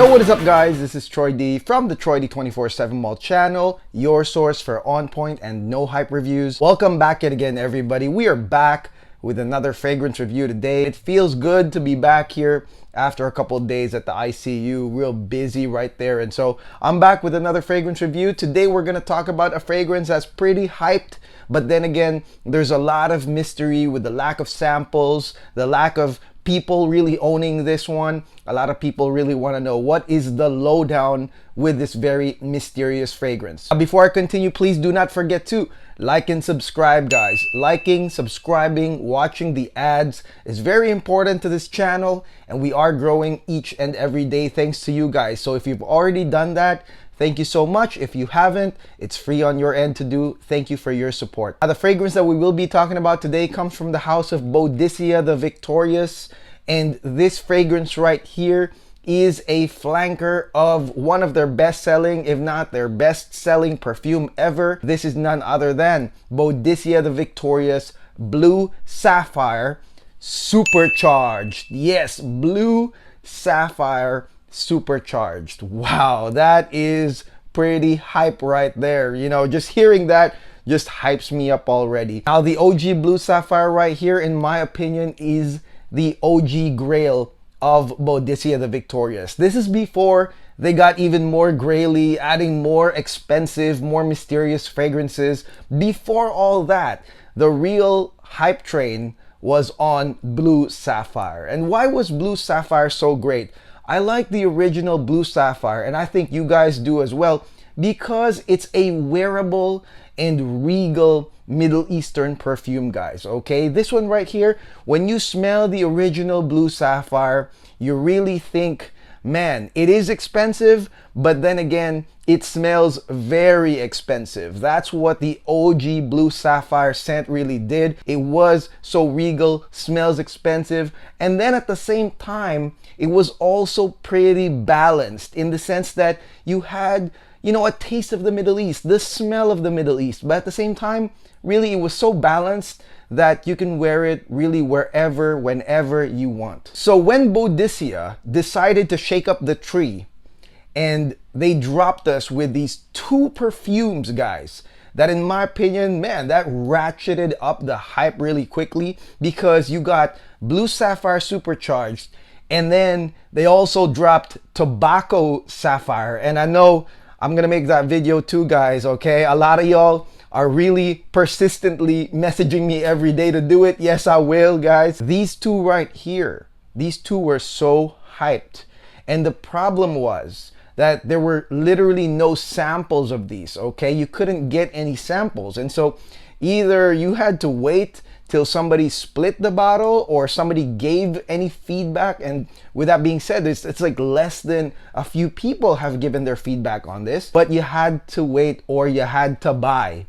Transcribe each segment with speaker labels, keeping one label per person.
Speaker 1: Yo, what is up guys? This is Troy D from the Troy D 24/7 Mall channel, your source for on point and no hype reviews. Welcome back yet again everybody. We are back with another fragrance review today. It feels good to be back here after a couple of days at the ICU, real busy right there. And so I'm back with another fragrance review. Today we're gonna talk about a fragrance that's pretty hyped, but then again, there's a lot of mystery with the lack of samples, the lack of people really owning this one. A lot of people really want to know what is the lowdown with this very mysterious fragrance. Before I continue, please do not forget to like and subscribe, guys. Liking, subscribing, watching the ads is very important to this channel, and we are growing each and every day thanks to you guys. So if you've already done that, thank you so much. If you haven't, it's free on your end to do. Thank you for your support. Now, the fragrance that we will be talking about today comes from the house of Boadicea the Victorious. And this fragrance right here is a flanker of one of their best-selling, if not their best-selling perfume ever. This is none other than Boadicea the Victorious Blue Sapphire Supercharged. Yes, Blue Sapphire Supercharged. Wow, that is pretty hype right there. You know, just hearing that just hypes me up already. Now, the OG Blue Sapphire right here, in my opinion, is the OG grail of Boadicea the Victorious. This is before they got even more graily, adding more expensive, more mysterious fragrances. Before all that, the real hype train was on Blue Sapphire. And why was Blue Sapphire so great? I like the original Blue Sapphire, and I think you guys do as well, because it's a wearable and regal Middle Eastern perfume, guys. Okay, this one right here, when you smell the original Blue Sapphire, you really think, man, it is expensive, but then again, it smells very expensive. That's what the OG Blue Sapphire scent really did. It was so regal, smells expensive, and then at the same time, it was also pretty balanced in the sense that you had, you know, a taste of the Middle East, the smell of the Middle East, but at the same time, really, it was so balanced that you can wear it really wherever, whenever you want. So when Boadicea decided to shake up the tree and they dropped us with these two perfumes, guys, that in my opinion, man, that ratcheted up the hype really quickly, because you got Blue Sapphire Supercharged, and then they also dropped Tobacco Sapphire. And I know I'm gonna make that video too, guys, okay? A lot of y'all are really persistently messaging me every day to do it. Yes, I will, guys. These two right here, these two were so hyped. And the problem was that there were literally no samples of these, okay? You couldn't get any samples. And so either you had to wait till somebody split the bottle or somebody gave any feedback. And with that being said, it's like less than a few people have given their feedback on this, but you had to wait or you had to buy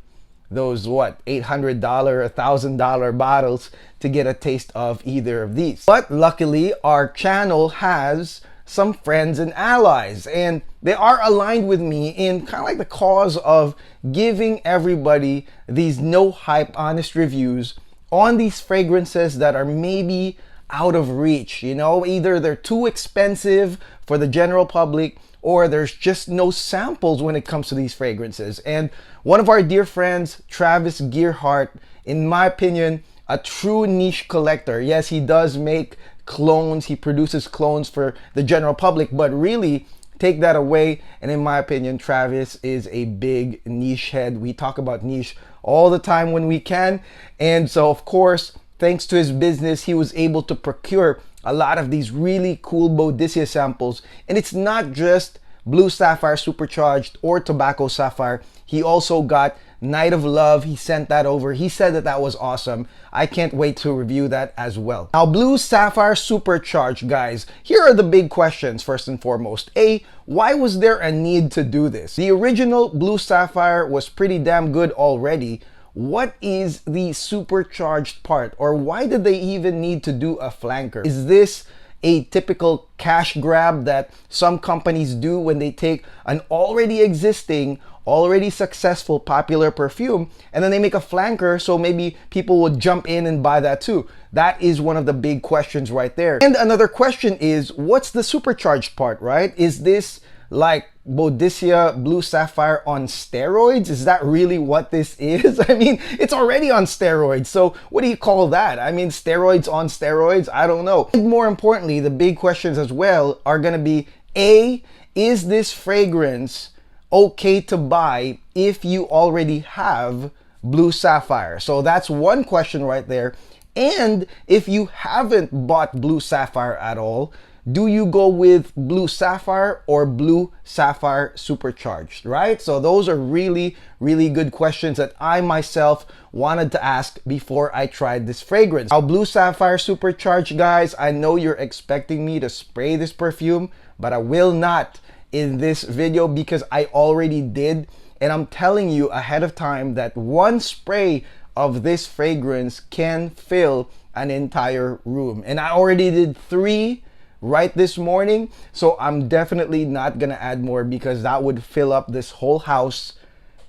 Speaker 1: those, what, $800, $1,000 bottles to get a taste of either of these. But luckily, our channel has some friends and allies, and they are aligned with me in kind of like the cause of giving everybody these no hype, honest reviews on these fragrances that are maybe out of reach. You know, either they're too expensive for the general public, or there's just no samples when it comes to these fragrances. And one of our dear friends, Travis Gearhart, in my opinion, a true niche collector. Yes, he does make clones, he produces clones for the general public, but really, take that away, and in my opinion, Travis is a big niche head. We talk about niche all the time when we can, and so of course, thanks to his business, he was able to procure a lot of these really cool Boadicea samples. And it's not just Blue Sapphire Supercharged or Tobacco Sapphire. He also got Night of Love. He sent that over. He said that that was awesome. I can't wait to review that as well. Now, Blue Sapphire Supercharged, guys, here are the big questions first and foremost. A, why was there a need to do this? The original Blue Sapphire was pretty damn good already. What is the supercharged part, or why did they even need to do a flanker? Is this a typical cash grab that some companies do when they take an already existing, already successful, popular perfume and then they make a flanker so maybe people would jump in and buy that too. That is one of the big questions right there. And another question is, what's the supercharged part, right? Is this like Boadicea Blue Sapphire on steroids? Is that really what this is? I mean, it's already on steroids. So what do you call that? I mean, steroids on steroids? I don't know. And more importantly, the big questions as well are going to be, A, is this fragrance okay to buy if you already have Blue Sapphire? So that's one question right there. And if you haven't bought Blue Sapphire at all, do you go with Blue Sapphire or Blue Sapphire Supercharged, right? So those are really, really good questions that I myself wanted to ask before I tried this fragrance. Now, Blue Sapphire Supercharged, guys, I know you're expecting me to spray this perfume, but I will not in this video because I already did. And I'm telling you ahead of time that one spray of this fragrance can fill an entire room. And I already did 3 right this morning, so I'm definitely not gonna add more because that would fill up this whole house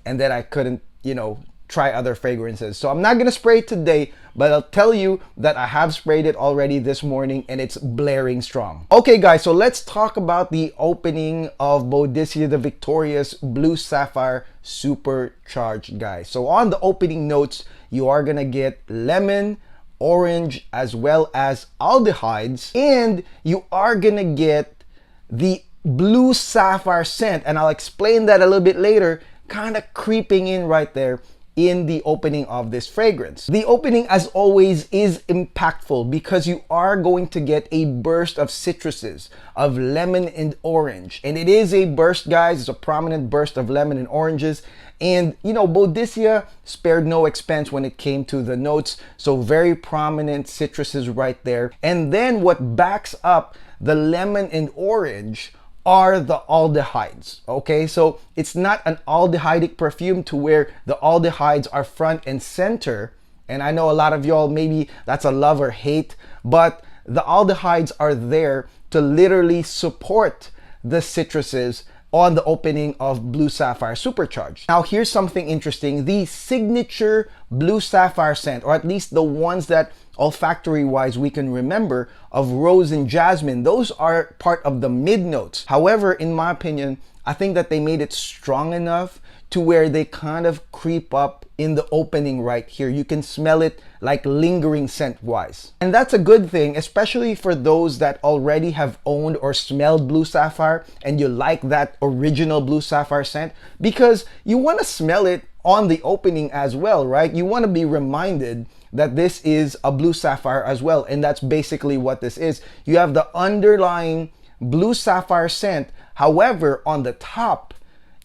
Speaker 1: and then I couldn't, you know, try other fragrances. So I'm not gonna spray it today, but I'll tell you that I have sprayed it already this morning and it's blaring strong. Okay guys, so let's talk about the opening of Boadicea the Victorious Blue Sapphire Supercharged, guys. So on the opening notes, you are gonna get lemon, orange, as well as aldehydes, and you are gonna get the Blue Sapphire scent, and I'll explain that a little bit later, kind of creeping in right there in the opening of this fragrance. The opening, as always, is impactful because you are going to get a burst of citruses, of lemon and orange. And it is a burst, guys. It's a prominent burst of lemon and oranges. And, you know, Boadicea spared no expense when it came to the notes. So very prominent citruses right there. And then what backs up the lemon and orange are the aldehydes. Okay, so it's not an aldehydic perfume to where the aldehydes are front and center. And I know a lot of y'all, maybe that's a love or hate, but the aldehydes are there to literally support the citruses on the opening of Blue Sapphire Supercharged. Now here's something interesting. The signature Blue Sapphire scent, or at least the ones that olfactory wise we can remember, of rose and jasmine, those are part of the mid notes. However, in my opinion, I think that they made it strong enough to where they kind of creep up in the opening right here. You can smell it like lingering scent wise. And that's a good thing, especially for those that already have owned or smelled Blue Sapphire and you like that original Blue Sapphire scent, because you want to smell it on the opening as well, right? You want to be reminded that this is a Blue Sapphire as well. And that's basically what this is. You have the underlying Blue Sapphire scent. However, on the top,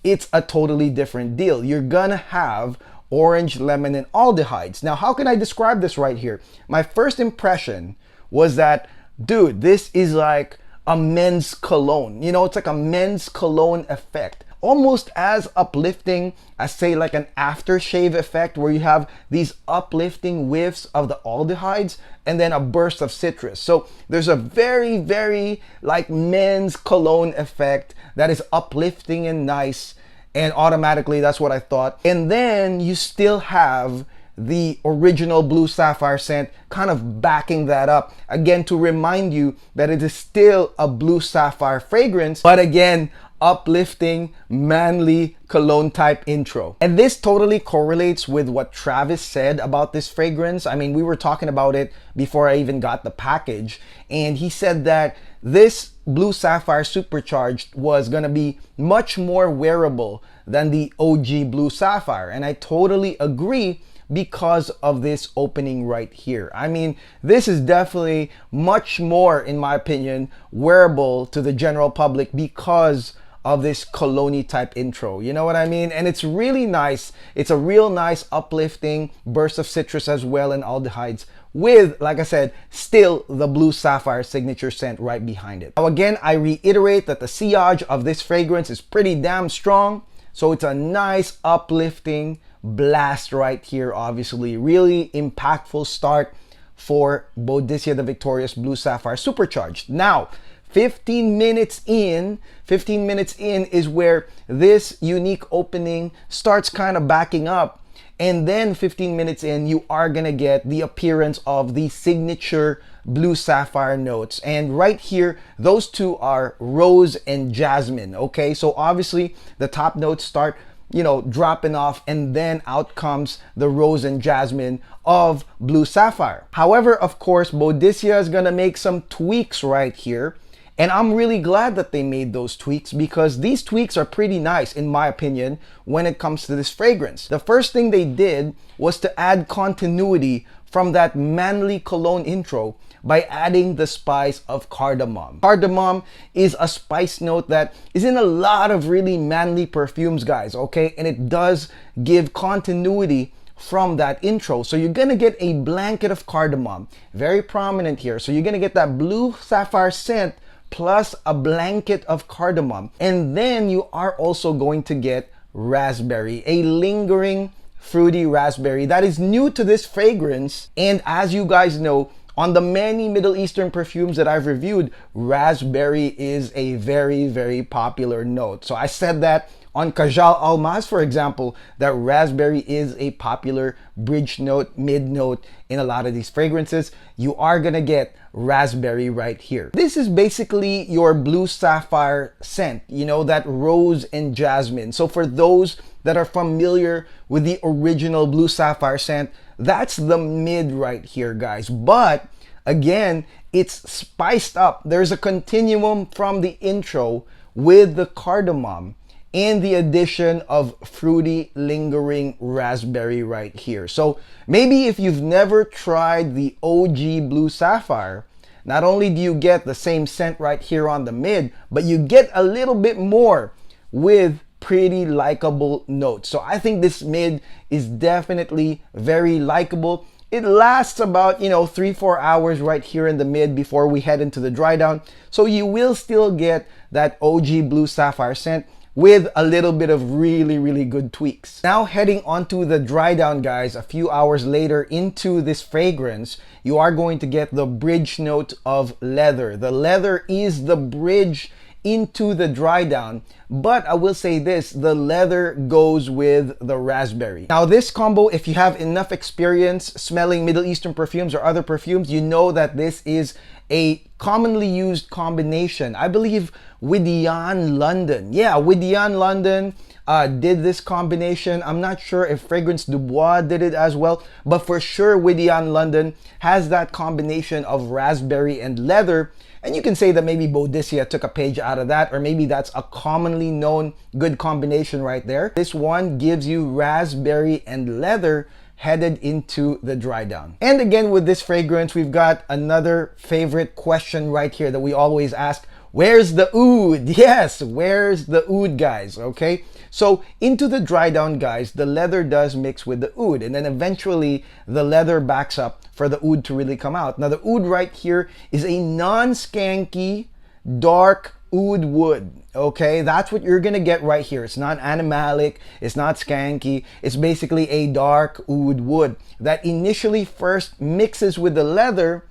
Speaker 1: it's a totally different deal. You're gonna have orange, lemon, and aldehydes. Now, how can I describe this right here? My first impression was that, dude, this is like a men's cologne. You know, it's like a men's cologne effect. Almost as uplifting as, say, like an aftershave effect where you have these uplifting whiffs of the aldehydes and then a burst of citrus. So there's a very, very like men's cologne effect that is uplifting and nice, and automatically that's what I thought. And then you still have the original Blue Sapphire scent kind of backing that up, again, to remind you that it is still a Blue Sapphire fragrance, but again, uplifting, manly cologne type intro. And this totally correlates with what Travis said about this fragrance. I mean, we were talking about it before I even got the package, and he said that this Blue Sapphire Supercharged was gonna be much more wearable than the OG Blue Sapphire, and I totally agree because of this opening right here. I mean, this is definitely much more, in my opinion, wearable to the general public because of this cologne type intro. You know what I mean? And it's really nice. It's a real nice uplifting burst of citrus as well and aldehydes with, like I said, still the Blue Sapphire signature scent right behind it. Now again, I reiterate that the sillage of this fragrance is pretty damn strong. So it's a nice uplifting blast right here, obviously. Really impactful start for Boadicea the Victorious Blue Sapphire Supercharged. Now, 15 minutes in is where this unique opening starts kind of backing up. And then 15 minutes in, you are gonna get the appearance of the signature blue sapphire notes. And right here, those two are rose and jasmine, okay? So obviously, the top notes start, you know, dropping off, and then out comes the rose and jasmine of blue sapphire. However, of course, Boadicea is gonna make some tweaks right here. And I'm really glad that they made those tweaks, because these tweaks are pretty nice, in my opinion, when it comes to this fragrance. The first thing they did was to add continuity from that manly cologne intro by adding the spice of cardamom. Cardamom is a spice note that is in a lot of really manly perfumes, guys, okay? And it does give continuity from that intro. So you're gonna get a blanket of cardamom, very prominent here. So you're gonna get that blue sapphire scent plus a blanket of cardamom. And then you are also going to get raspberry, a lingering fruity raspberry that is new to this fragrance. And as you guys know, on the many Middle Eastern perfumes that I've reviewed, raspberry is a very, very popular note. So I said that on Kajal Almaz, for example, that raspberry is a popular bridge note, mid note in a lot of these fragrances. You are gonna get raspberry right here. This is basically your blue sapphire scent, you know, that rose and jasmine. So for those that are familiar with the original blue sapphire scent, that's the mid right here, guys. But again, it's spiced up. There's a continuum from the intro with the cardamom and the addition of fruity lingering raspberry right here. So maybe if you've never tried the OG blue sapphire, not only do you get the same scent right here on the mid, but you get a little bit more with pretty likable notes. So I think this mid is definitely very likable. It lasts about, 3-4 hours right here in the mid before we head into the dry down. So you will still get that OG blue sapphire scent with a little bit of really, really good tweaks. Now heading onto the dry down, guys, a few hours later into this fragrance, you are going to get the bridge note of leather. The leather is the bridge into the dry down, but I will say this, the leather goes with the raspberry. Now this combo, if you have enough experience smelling Middle Eastern perfumes or other perfumes, you know that this is a commonly used combination. I believe Widian London, Widian London did this combination. I'm not sure if Fragrance Dubois did it as well, but for sure Widian London has that combination of raspberry and leather. And you can say that maybe Boadicea took a page out of that, or maybe that's a commonly known good combination right there. This one gives you raspberry and leather headed into the dry down. And again, with this fragrance, we've got another favorite question right here that we always ask. Where's the oud? Yes, where's the oud, guys? Okay, so into the dry down, guys, the leather does mix with the oud, and then eventually the leather backs up for the oud to really come out. Now the oud right here is a non-skanky dark oud wood. Okay, that's what you're gonna get right here. It's not animalic, it's not skanky, it's basically a dark oud wood that initially first mixes with the leather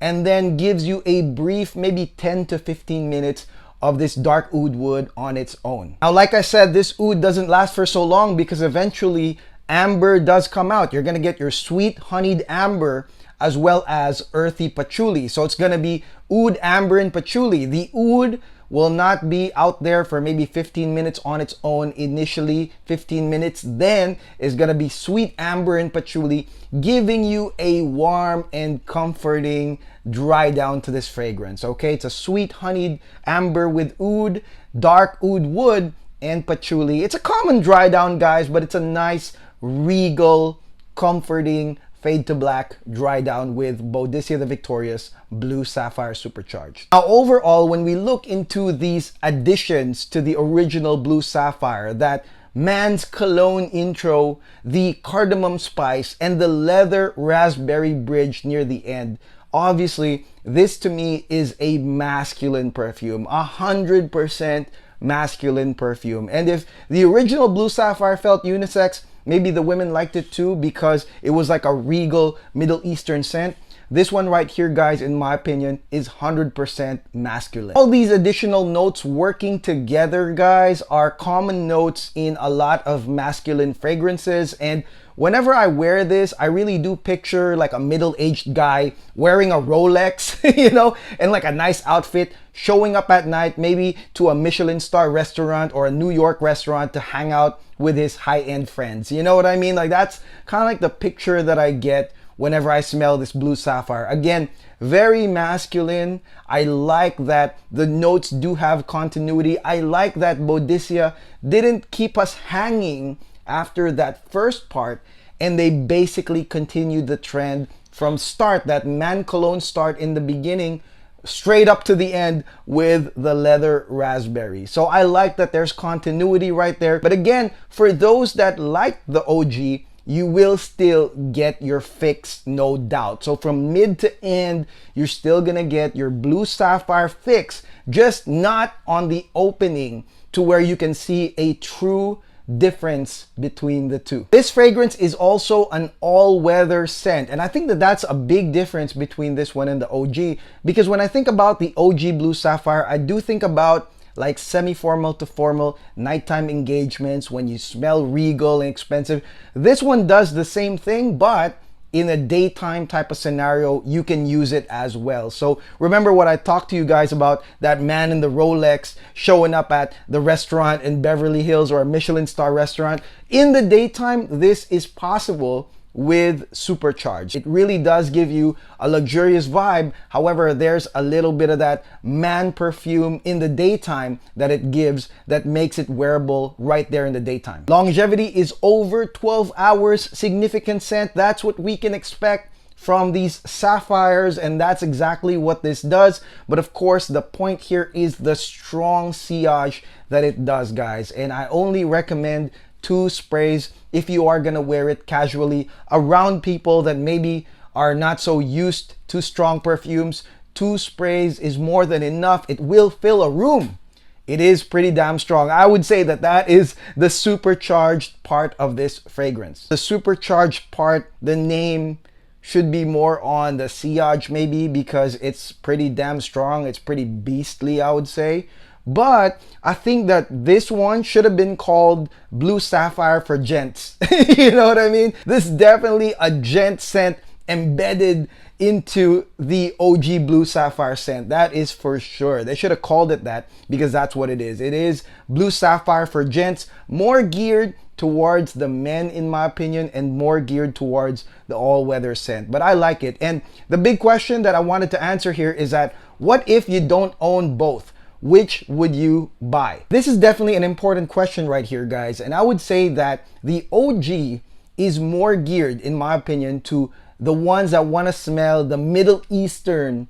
Speaker 1: and then gives you a brief, maybe 10 to 15 minutes of this dark oud wood on its own. Now, like I said, this oud doesn't last for so long because eventually amber does come out. You're gonna get your sweet honeyed amber as well as earthy patchouli. So it's gonna be oud, amber, and patchouli. The oud will not be out there for maybe 15 minutes on its own initially, 15 minutes, then is gonna be sweet amber and patchouli, giving you a warm and comforting dry down to this fragrance. Okay, it's a sweet honeyed amber with oud, dark oud wood, and patchouli. It's a common dry down, guys, but it's a nice, regal, comforting, fade to black dry down with Boadicea the Victorious Blue Sapphire Supercharged. Now overall, when we look into these additions to the original Blue Sapphire, that man's cologne intro, the cardamom spice, and the leather raspberry bridge near the end, obviously this to me is a masculine perfume, 100% masculine perfume. And if the original Blue Sapphire felt unisex, maybe the women liked it too because it was like a regal Middle Eastern scent, this one right here, guys, in my opinion, is 100% masculine. All these additional notes working together, guys, are common notes in a lot of masculine fragrances. And whenever I wear this, I really do picture like a middle-aged guy wearing a Rolex, you know, and like a nice outfit, showing up at night, maybe to a Michelin star restaurant or a New York restaurant to hang out with his high-end friends. You know what I mean? Like, that's kind of like the picture that I get whenever I smell this Blue Sapphire. Again, very masculine. I like that the notes do have continuity. I like that Boadicea didn't keep us hanging after that first part, and they basically continued the trend from start, that man cologne start in the beginning, straight up to the end with the leather raspberry. So I like that there's continuity right there. But again, for those that like the OG, you will still get your fix, no doubt. So from mid to end, you're still gonna get your Blue Sapphire fix, just not on the opening to where you can see a true difference between the two. This fragrance is also an all-weather scent, and I think that that's a big difference between this one and the OG, because when I think about the OG Blue Sapphire, I do think about like semi-formal to formal nighttime engagements when you smell regal and expensive. This one does the same thing, but in a daytime type of scenario, you can use it as well. So remember what I talked to you guys about, that man in the Rolex showing up at the restaurant in Beverly Hills or a Michelin star restaurant. In the daytime, this is possible with Supercharged. It really does give you a luxurious vibe. However, there's a little bit of that man perfume in the daytime that it gives that makes it wearable right there in the daytime. Longevity is over 12 hours, significant scent. That's what we can expect from these sapphires, and that's exactly what this does. But of course, the point here is the strong sillage that it does, guys. And I only recommend 2 sprays if you are gonna wear it casually around people that maybe are not so used to strong perfumes. 2 sprays is more than enough. It will fill a room. It is pretty damn strong. I would say that that is the supercharged part of this fragrance. The supercharged part, the name should be more on the sillage maybe, because it's pretty damn strong. It's pretty beastly, I would say. But I think that this one should have been called Blue Sapphire for gents. You know what I mean? This is definitely a gent scent embedded into the OG Blue Sapphire scent. That is for sure. They should have called it that, because that's what it is. It is Blue Sapphire for gents, more geared towards the men in my opinion, and more geared towards the all-weather scent. But I like it. And the big question that I wanted to answer here is that, what if you don't own both? Which would you buy? This is definitely an important question right here, guys. And I would say that the OG is more geared, in my opinion, to the ones that want to smell the Middle Eastern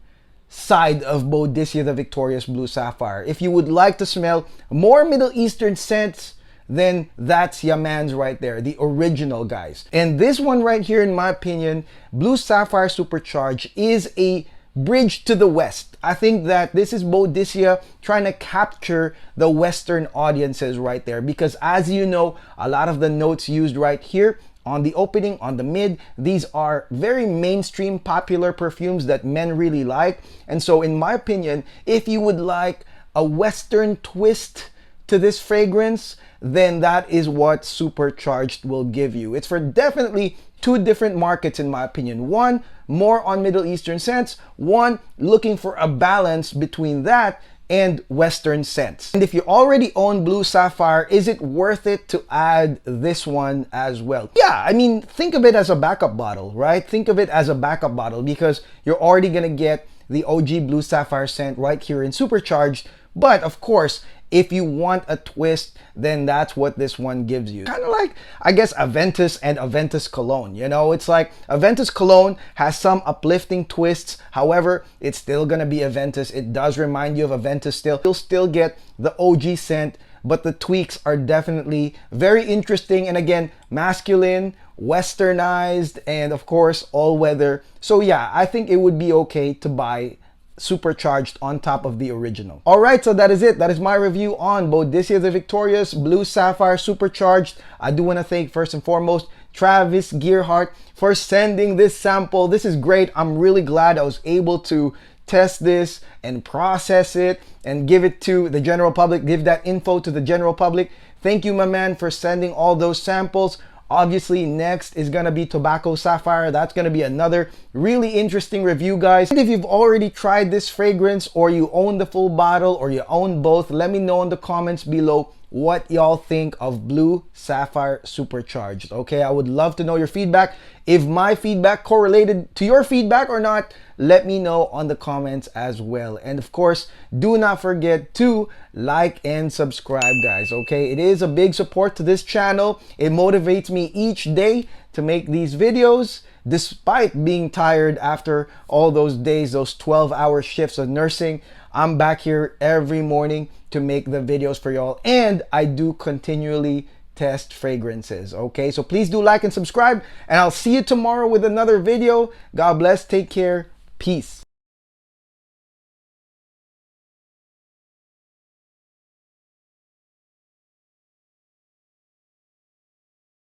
Speaker 1: side of Boadicea, the Victorious Blue Sapphire. If you would like to smell more Middle Eastern scents, then that's your man's right there, the original, guys. And this one right here, in my opinion, Blue Sapphire Supercharged, is a bridge to the West. I think that this is Boadicea trying to capture the Western audiences right there, because as you know, a lot of the notes used right here on the opening, on the mid, these are very mainstream popular perfumes that men really like. And so in my opinion, if you would like a Western twist to this fragrance, then that is what Supercharged will give you. It's for definitely 2 different markets, in my opinion. One, more on Middle Eastern scents. One, looking for a balance between that and Western scents. And if you already own Blue Sapphire, is it worth it to add this one as well? Yeah, I mean, think of it as a backup bottle, right? Think of it as a backup bottle, because you're already gonna get the OG Blue Sapphire scent right here in Supercharged. But of course, if you want a twist, then that's what this one gives you. Kind of like, I guess, Aventus and Aventus Cologne. You know, it's like Aventus Cologne has some uplifting twists. However, it's still gonna be Aventus. It does remind you of Aventus still. You'll still get the OG scent, but the tweaks are definitely very interesting. And again, masculine, westernized, and of course, all weather. So yeah, I think it would be okay to buy Supercharged on top of the original. All right, so that is it. That is my review on Boadicea the Victorious Blue Sapphire Supercharged. I do want to thank first and foremost Travis Gearhart for sending this sample. This is great. I'm really glad I was able to test this and process it and give it to the general public, give that info to the general public. Thank you, my man, for sending all those samples. Obviously, next is gonna be Tobacco Sapphire. That's gonna be another really interesting review, guys. And if you've already tried this fragrance, or you own the full bottle, or you own both, let me know in the comments below what y'all think of Blue Sapphire Supercharged. Okay, I would love to know your feedback. If my feedback correlated to your feedback or not, let me know on the comments as well. And of course, do not forget to like and subscribe, guys. Okay, it is a big support to this channel. It motivates me each day to make these videos, despite being tired after all those days, those 12-hour shifts of nursing. I'm back here every morning to make the videos for y'all, and I do continually test fragrances. Okay, so please do like and subscribe, and I'll see you tomorrow with another video. God bless, take care, peace.